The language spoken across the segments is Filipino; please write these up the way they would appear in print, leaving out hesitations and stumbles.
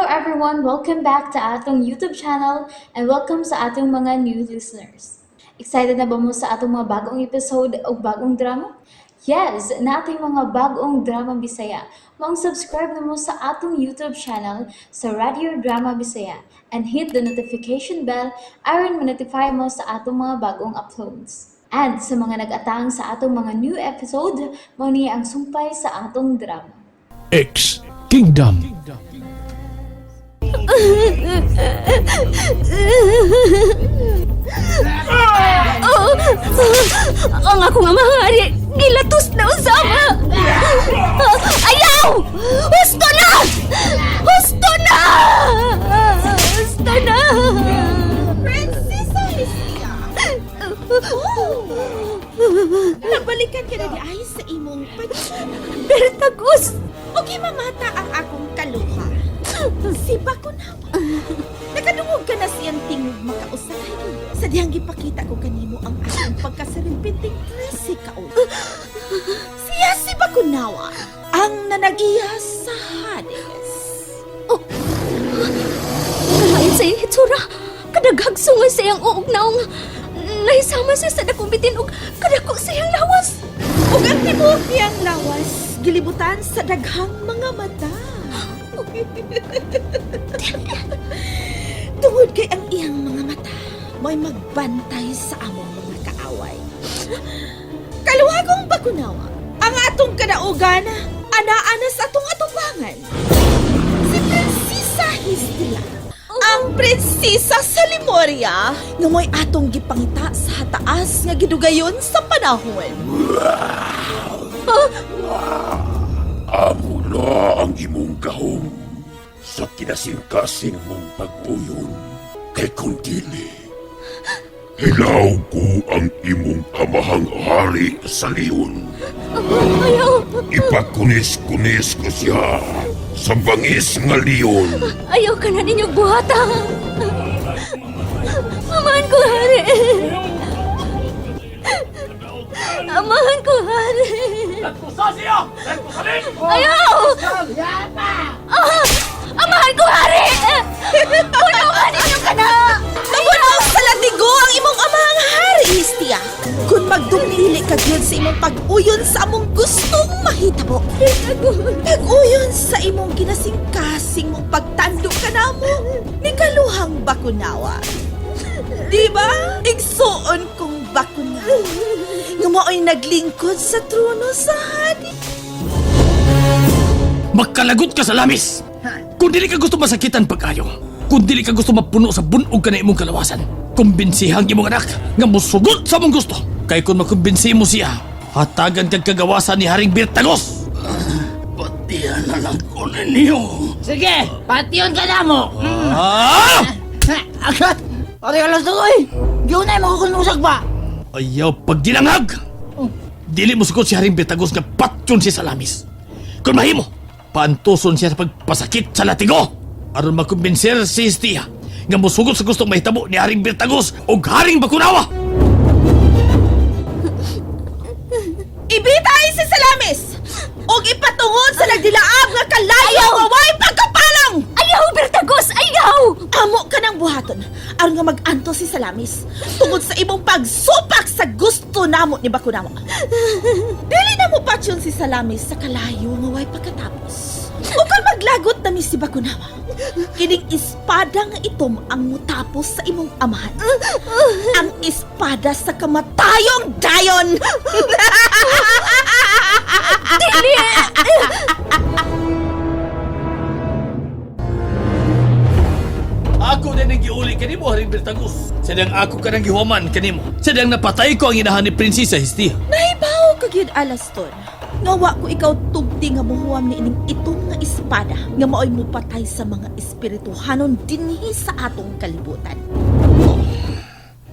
everyone! Welcome back to atong YouTube channel and welcome sa atong mga new listeners. Excited na ba mo sa atong mga bagong episode o bagong drama? Yes, na ating mga bagong drama Bisaya. Mag-subscribe na mo sa atong YouTube channel sa Radio Drama Bisaya and hit the notification bell aron ma-notify mo sa atong mga bagong uploads. And sa mga nag-atang sa atong mga new episode, mo niya ang sumpay sa atong drama. X Kingdom. Ang ako nga mga hari, gilatos na usama. Ayaw! Husto na! Husto na! Husto na! Prinsesa Hestia! Nabalikan ka na di ay sa imong patsyon. Bertagus! Okay, mamata ang akong kaluha. Si Bakunawa. Nakadungog ka na siyang tingog makausay. Sa diyang gipakita ko kanimo ang akong pagkasarimpinting 13 kaon. Siya si Bakunawa, ang nanag-iya sa Hades. Kalain sa iyong hitsura. Kadaghag sungay sa iyang uog naong nahisama siya sa dakong bitin ug kadako sa iyang lawas. Ug ang tibuok niyang lawas, gilibutan sa daghang mga mata. Tungod kay ang iyang mga mata, may magbantay sa among mga kaaway. Kaluhagong Bakunawa, ang atong kadaugan, ana-ana sa atong atubangan. Si Prinsesa Hestia, ang prinsesa sa Lemuria, nga may atong gipangita sa hataas nga gidugayon sa panahon. Amo na ang imong gahom sa kinasingkasing mong pag-uyon. Kay kung dili, hilaw ko ang imong amahang hari sa leon. Ayaw! Ipakunis-kunis ko siya sa bangis nga leon. Ayaw ka na ninyong buhatang! Amahan ko, hari! Amahan ko, hari! Ayaw! Amahan ko, hari! Tulungan ninyo ka na! Nabunaw sa latigo ang imong amahang hari, Hestia. Kung magdumili ka gyud sa imong pag-uyon sa among gustong mahitabo. Pag-uyon sa imong ginasing-kasing mong pagtandok ka namo ni kaluhang Bakunawa. Di ba? Igsuon kong Bakunawa. Nga mao'y naglingkod sa trono sa Hades. Magkalagot ka sa lamis! Kung dili ka gusto masakitan pag-ayo, kung dili ka gusto mapuno sa bunog ka na imong kalawasan, kumbinsihan imong anak nga musugot sa mong gusto. Kay kung makumbinsi mo siya, hatagan kag kagawasan ni Haring Bertagos. Patihan na lang ko ninyo. Sige, patyon ka na mo! Ah! Agad! Pari alas na ko eh! Giunay mo kukunusag pa! Ayaw pag dinangag! Dili mo sugot si Haring Bertagos nga patyon siya sa lamis. Kung mahimo, paantuson siya sa pagpasakit sa latigo aron makumbinser si Hestia nga musugot sa gustong mahitabo ni Haring Bertagos o Haring Bakunawa. Ibitay si Salamis! Og ipatungod sa nagdilaab nga kalayo nga way pagkapalang! Ayaw, Bertagos! Ayaw! Amo ka ng buhaton aron nga mag-anto si Salamis tungod sa imong pagsupak sa gusto namo ni Bakunawa. Dili na mo patyon si Salamis sa kalayo nga way pagkatapos. O kung maglagot na mi si Bakunawa, kining espada nga itom ang mutapos sa imong amahan. Ang espada sa kamatayong dayon! Dili! Ako na nang giuli kanimo, Haring Bertagos. Sadang ako ka nang gihuman kanimo. Sadang napatay ko ang inahan ni Prinsesa Hestia. Nahibaw ka gyud alaston. Ngawa ko ikaw tugti nga muhuam ni ining itong nga espada nga maoy mupatay sa mga espirituhanon dinhi sa atong kalibutan.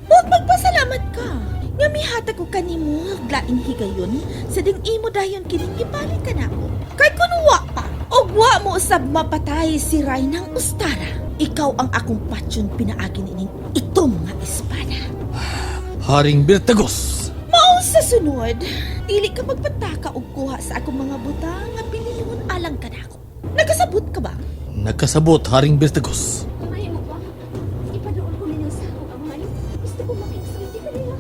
Huwag magpasalamat ka. Nga mihata ko kanimo glaing higayon sa ding imo dayon kining gipalit ka nako. Kay kuno wa pa og wa mo usab mapatay si Rainang Ustara. Ikaw ang akong patyon pinaagi ining itong nga espada. Haring Bertagos. Mao sa sunod, dili ka magpataka og kuha sa akong mga butang nga pilingon alang kanako. Nagkasabot ka ba? Nagkasabot, Haring Bertagos. Kamay mo ba? Ipadoon ko ninyo sa akong amahan. Gusto ko makiksulti ka nila.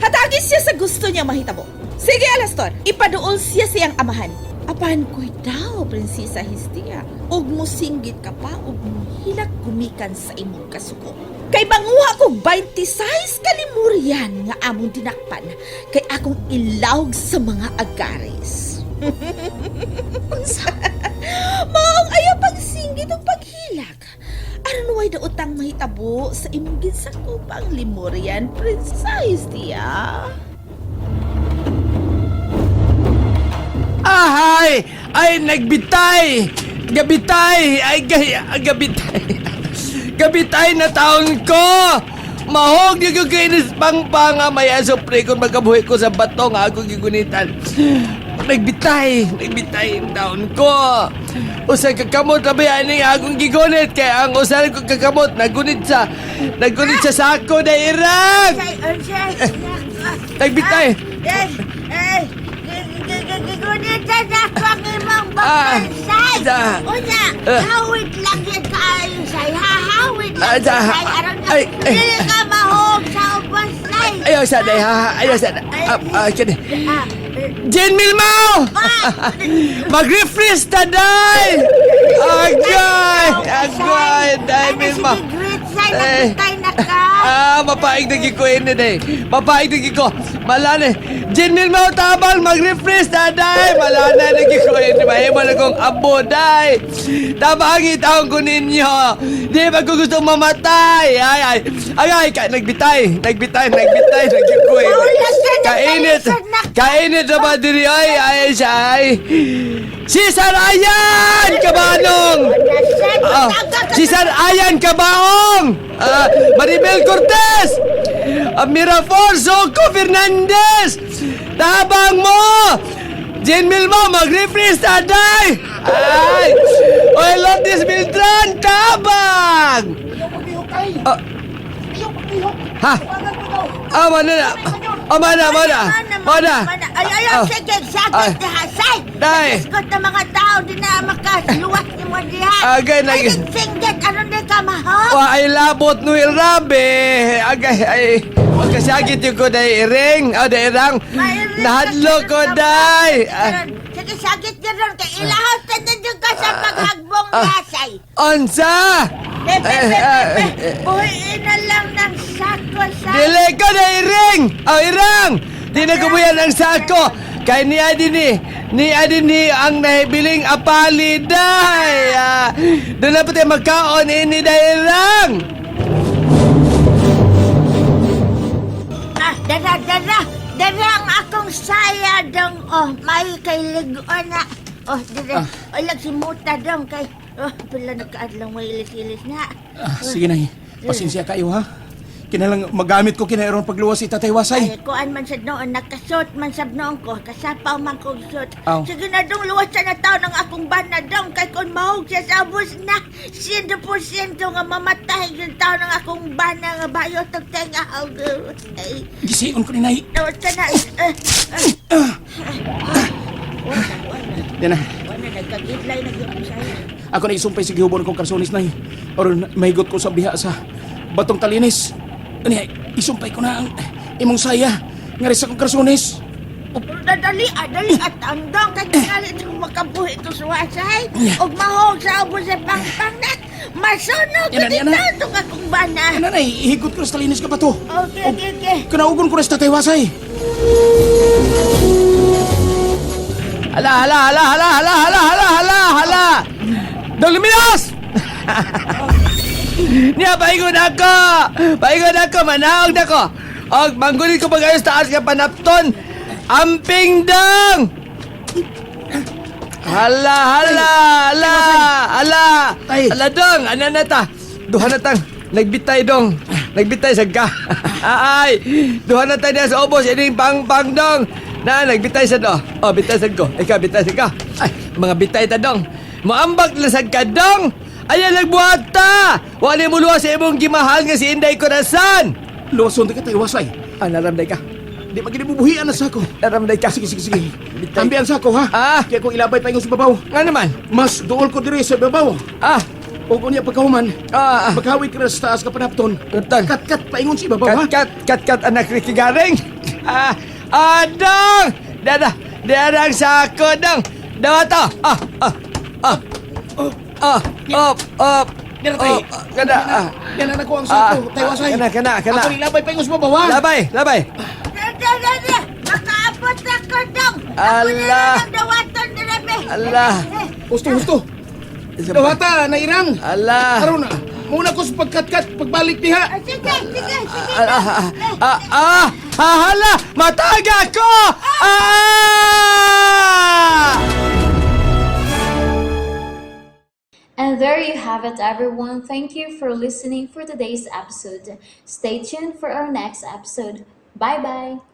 Hatagis siya sa gusto niya mahitabo. Sige, Alastor, ipaduol siya siyang amahan. Apan ko'y daw, Prinsesa Histia. Og mo singgit ka pa, og mo hilag gumikan sa imong kasuko. Kay banguha ko 26 kalimurian nga among dinakpan kay akong ilawg sa mga agares. Maong ayaw pang singgit og paghilag. Aron way da utang mahitabo sa imong ginsakupang limurian, Prinsesa Histia. Ahay! Ay, nagbitay! Gabitay! Ay, gabitay! Gabitay na taon ko! Mahog niyo kung kainis pangpanga may asopre kung magkabuhi ko sa bato nga ako gigunitan. Nagbitay ang taon ko. Usa kakamot na bayan nga akong gigunit kaya ang usahan ko kakamot nagunit sa sako na irang. Nagbitay. Gigunitan ako ang imong babansay. Una, hawid lang yan kaayon say. Hawid lang yan say. Aron ka, hindi ka mahog sa bansay. Ayaw sana, ayaw sana. Kaya. Jen Milmao! Mag-refresh na, day! Agay, day, Milmao. Sige, great say, nagtay na ka. Mapaig naging ko yun eh. Mapaig naging ko. Malane. Jen Milmao tabang mag-refresh na, day. Malane naging ko yun. Mahimo na kong abo, day. Tabang itaon ko ninyo. Di ba ko gusto mamatay? Agay, nagbitay. Naging ko yun. Kainit na ba diri ay siya ay Cesar Ayan Kabanong! Cesar Ayan Kabaong! Maribel Cortez! Mirafor Soco Fernandez! Tabang mo! Jen Milmo, mag-refresh na, day! Ay! Oy, Lourdes Beltran, tabang! Ha? Mana? Ayaw, sige, sakit na hasay. Day. Nakiskot na mga tao, di na makasluwat ni mo dihan. Agay, Ay, singgit, ano na ka mahal? Ay labot no irabe. Agay, magkasakit yung ko day iring. Day irang. Nahadlo ko day. Sige, sakit ka ron. Kaya ilahot na nandun ka sa paghagbong lasay. Onsa? Buhiin na lang ng sako sa... Dili ko na iring. Irang. Di na kumuyan ang sako. Kay ni Adin ang nahibiling apali day. Doon na pati magkaon ini day irang. Dara ang akong saya dong. Oh, may kay ligoon na. Oh, dara. Ay, lagsimuta dong kay... Oh, pala nagkaadlang may ilis-ilis na. Sige na, pasensya kayo ha. Kinalang magamit ko kinairon pagluwas si Tatay Wasay. Ay, kuan man sa noon, nakasot man sa noon ko, kasapaw man kong sot. Aw. Sige na dong, luwas sa na tao ng akong bana dong, kay kung mahog siya sa abos na, 100% nga mamatay yung tao ng akong bana nga bayo, tagtenga. Ay, Gisiyon ko ni Nay. luwas ka na. Yan na. Wala, nagkagitlay na yun sa'yo. Ako na isumpay sa gihubon kong karsonis, Nay. Or mahigot ko sa biha sa Batong Talinis. Ani, isumpay ko na ang imong saya. Nga rin sa kong karsonis. Dali at andong kay tingali itong makabuhi ito sa wasay. O mahog sa abos sa pangpangat. Masunog ko Yan na. dito itong akong bana. Yan na, Nay. Ihigot ko na sa Talinis ka pa to. Okay. Kanaugon ko na sa Tatay Wasay. Hala! Dong Luminos! Niya, paingon ako, manahog na ko. Og, manggulit ko pag-ayos taas ka panapton. Amping dong! Hala dong, ano na ta? Duha na tang, nagbitay dong. Nagbitay sa ka. Ay, duha na tayo sa obos, ining pang dong. Na, nagbitay sa do. Oh, bitay sa ko. Ikaw, bitay sa ka. Ay, mga bitay ta dong. Moambak na sa ka dong. Ayan, nagbuhat ta. Wala mo luwa sa imong gimahal nga si Inday Corazon. Luwason ka, Tatay Wasay. Naramday ka. Di maginibubuhian na sa ako. Naramday ka. Sige, sige, sige. Ambian sa ako, ha? Ah. Kaya ko ilabay pa sa babaw. Nga naman. Mas duol ko diri sa babaw. Ah. O kung niya pagkahuman, Ah. maghawid ka na sa taas ka panapton. Utang. Kat-kat paingon si babaw, ha? Kat, anak Ricky Garing. Dong! Dadang sako, dong. Dawa to. Dira tay. Kada. Yan na ko ang sako. Taywasay. Kana. Ako ilabay paingon sa babaw, ha? Labay. Makaabot ako dong. Allah. Ang dawaton nila, be. Allah. Husto. Dawata, nairang. Allah. Aron na. Muna ko sa pagkat-kat, pagbalik diha. Sige. Hala! Mataga ko! And there you have it, everyone. Thank you for listening for today's episode. Stay tuned for our next episode. Bye bye.